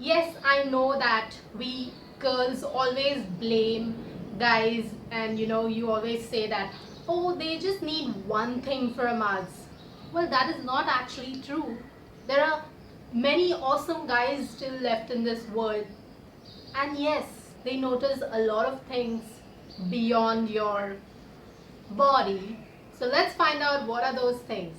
Yes, I know that we girls always blame guys, and you always say that, oh, they just need one thing from us. Well, that is not actually true. There are many awesome guys still left in this world, and yes, they notice a lot of things beyond your body. So let's find out what are those things.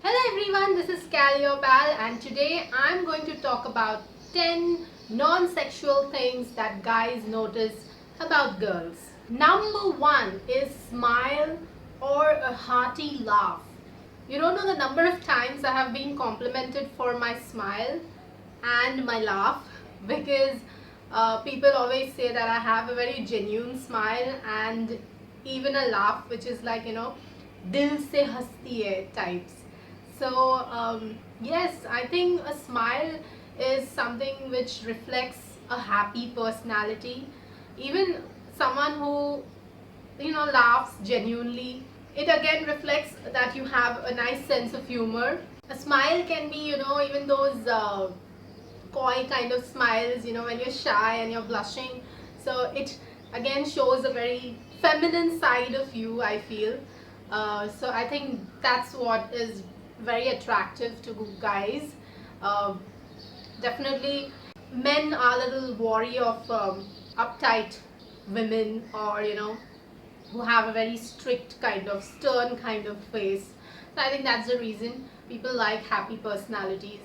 Hello everyone, this is Calliope and today I'm going to talk about 10 non-sexual things that guys notice about girls. Number 1 is smile or a hearty laugh. You don't know the number of times I have been complimented for my smile and my laugh because people always say that I have a very genuine smile and even a laugh which is like, dil se hasti hai types. So, yes, I think a smile is something which reflects a happy personality. Even someone who, laughs genuinely, it again reflects that you have a nice sense of humor. A smile can be, even those coy kind of smiles, when you're shy and you're blushing. So it again shows a very feminine side of you, I feel. So I think that's what is very attractive to guys. Uh, Definitely, men are a little wary of uptight women, or who have a very strict kind of stern kind of face. So I think that's the reason people like happy personalities,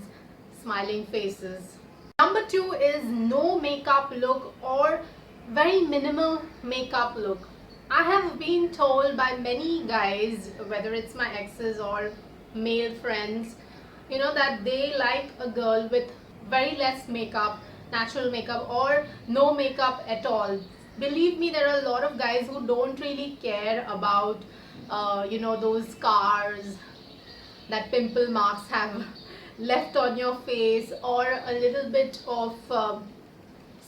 smiling faces. Number 2 is no makeup look or very minimal makeup look. I have been told by many guys, whether it's my exes or male friends, that they like a girl with very less makeup, natural makeup, or no makeup at all. Believe me, there are a lot of guys who don't really care about, those scars that pimple marks have left on your face, or a little bit of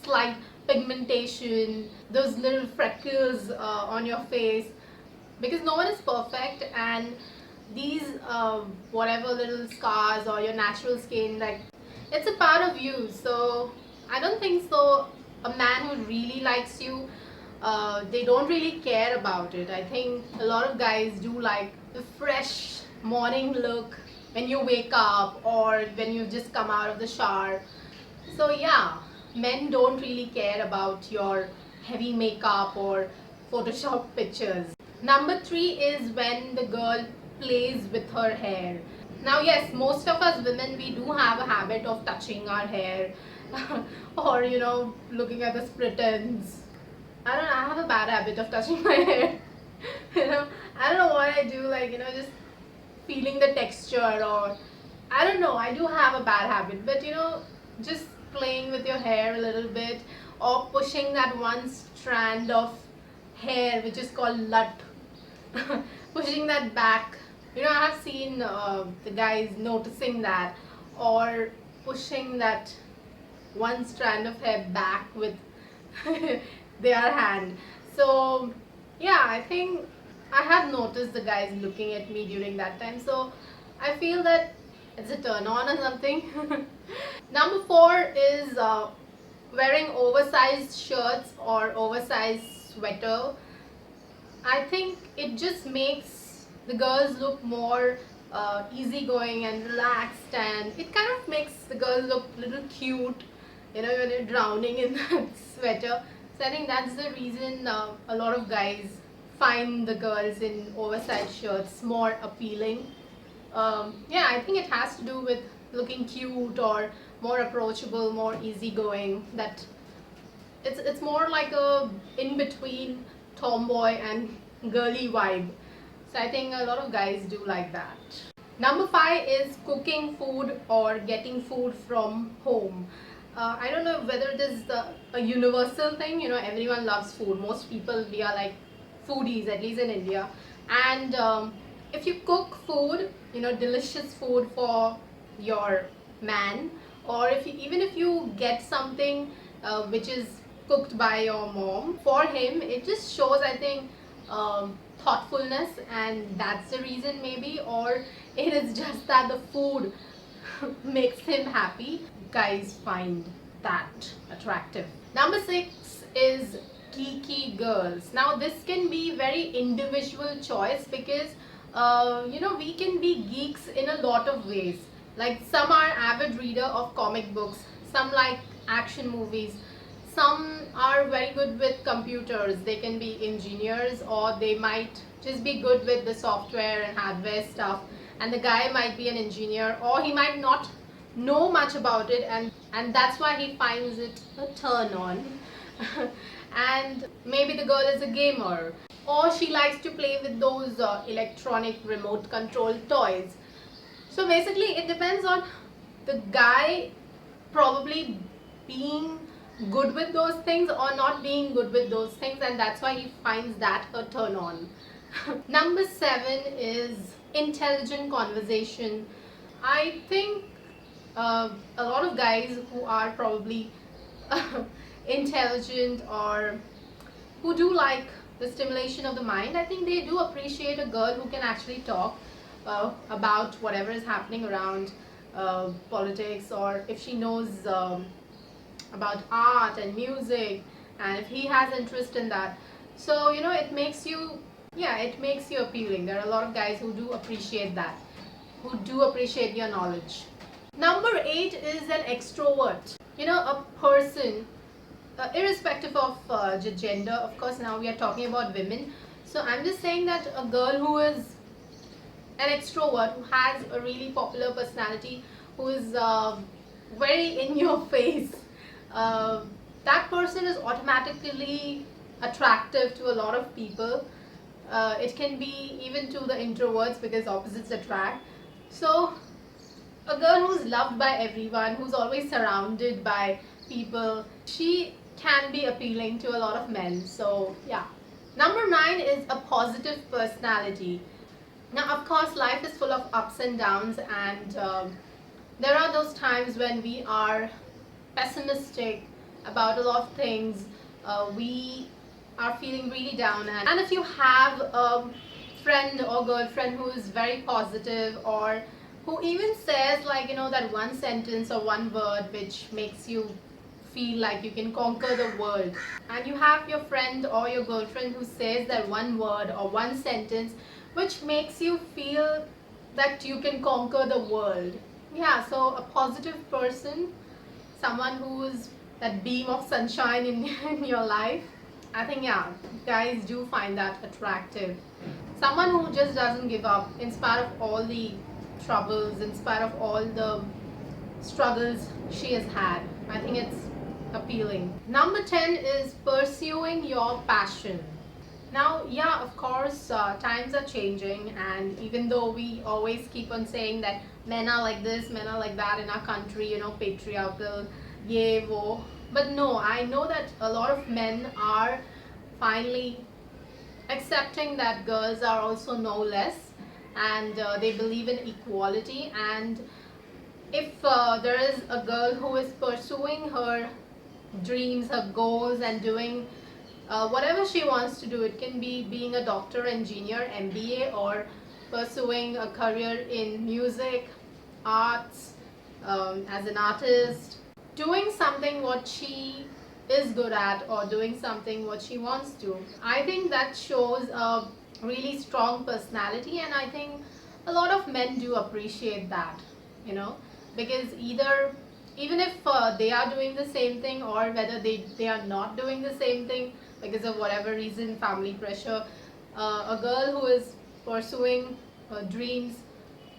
slight pigmentation, those little freckles on your face, because no one is perfect, and these whatever little scars or your natural skin, like, it's a part of you. So I don't think so a man who really likes you, they don't really care about it. I think a lot of guys do like the fresh morning look when you wake up or when you just come out of the shower. So yeah, men don't really care about your heavy makeup or Photoshop pictures. Number 3 is when the girl plays with her hair. Now yes, most of us women, we do have a habit of touching our hair or looking at the split ends. I don't know, I have a bad habit of touching my hair. you know, I don't know what I do, like, just feeling the texture, or I don't know, I do have a bad habit, but just playing with your hair a little bit, or pushing that one strand of hair which is called lut, pushing that back. I have seen the guys noticing that, or pushing that one strand of hair back with their hand. So yeah, I think I have noticed the guys looking at me during that time. So I feel that it's a turn on or something. Number 4 is wearing oversized shirts or oversized sweater. I think it just makes the girls look more easygoing and relaxed, and it kind of makes the girls look a little cute, when you're drowning in that sweater. So I think that's the reason a lot of guys find the girls in oversized shirts more appealing. Yeah, I think it has to do with looking cute or more approachable, more easygoing. That it's more like a in between tomboy and girly vibe. So I think a lot of guys do like that. Number 5 is cooking food or getting food from home. I don't know whether it is a universal thing. Everyone loves food. Most people, we are like foodies, at least in India. And if you cook food, delicious food for your man, or even if you get something which is cooked by your mom for him, it just shows, I think, thoughtfulness, and that's the reason maybe, or it is just that the food makes him happy. Guys find that attractive. Number 6 is geeky girls. Now this can be very individual choice because we can be geeks in a lot of ways. Like some are avid reader of comic books, some like action movies, some are very good with computers. They can be engineers, or they might just be good with the software and hardware stuff, and the guy might be an engineer, or he might not know much about it, and that's why he finds it a turn on. And maybe the girl is a gamer, or she likes to play with those electronic remote control toys. So basically it depends on the guy probably being good with those things or not being good with those things, and that's why he finds that a turn on. Number 7 is intelligent conversation. I think a lot of guys who are probably intelligent or who do like the stimulation of the mind, I think they do appreciate a girl who can actually talk about whatever is happening around politics, or if she knows about art and music, and if he has interest in that. So it makes you, it makes you appealing. There are a lot of guys who do appreciate that, who do appreciate your knowledge. Number 8 is an extrovert. A person, irrespective of gender, of course now we are talking about women, so I'm just saying that a girl who is an extrovert, who has a really popular personality, who is very in your face, that person is automatically attractive to a lot of people. It can be even to the introverts, because opposites attract. So a girl who's loved by everyone, who's always surrounded by people, she can be appealing to a lot of men. So yeah. Number 9 is a positive personality. Now of course life is full of ups and downs, and there are those times when we are pessimistic about a lot of things. We are feeling really down, and if you have a friend or girlfriend who is very positive, or who even says that one sentence or one word which makes you feel like you can conquer the world, and you have your friend or your girlfriend who says that one word or one sentence which makes you feel that you can conquer the world. Yeah, so a positive person, someone who's that beam of sunshine in your life, I think guys do find that attractive. Someone who just doesn't give up in spite of all the troubles, in spite of all the struggles she has had. I think it's appealing. Number 10 is pursuing your passion. Now of course times are changing, and even though we always keep on saying that men are like this, men are like that in our country, patriarchal, ye wo, but no, I know that a lot of men are finally accepting that girls are also no less, and they believe in equality. And if there is a girl who is pursuing her dreams, her goals, and doing whatever she wants to do, it can be being a doctor, engineer, MBA, or pursuing a career in music, arts, as an artist, doing something what she is good at, or doing something what she wants to. I think that shows a really strong personality, and I think a lot of men do appreciate that, because even if they are doing the same thing, or whether they are not doing the same thing because of whatever reason, family pressure, a girl who is pursuing her dreams,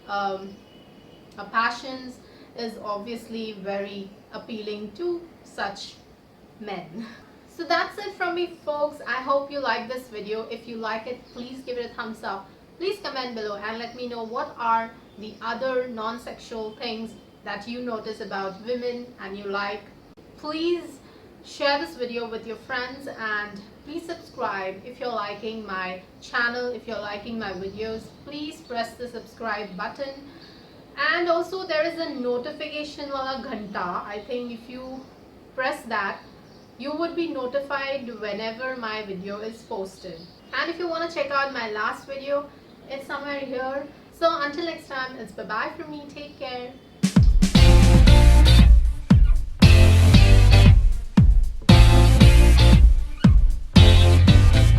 her passions, is obviously very appealing to such men. So that's it from me, folks. I hope you like this video. If you like it, please give it a thumbs up. Please comment below and let me know what are the other non-sexual things that you notice about women and you like. Please share this video with your friends, and please subscribe if you're liking my channel. If you're liking my videos, please press the subscribe button. And also there is a notification wala ghanta. I think if you press that, you would be notified whenever my video is posted. And if you want to check out my last video, it's somewhere here. So until next time, it's bye bye from me. Take care.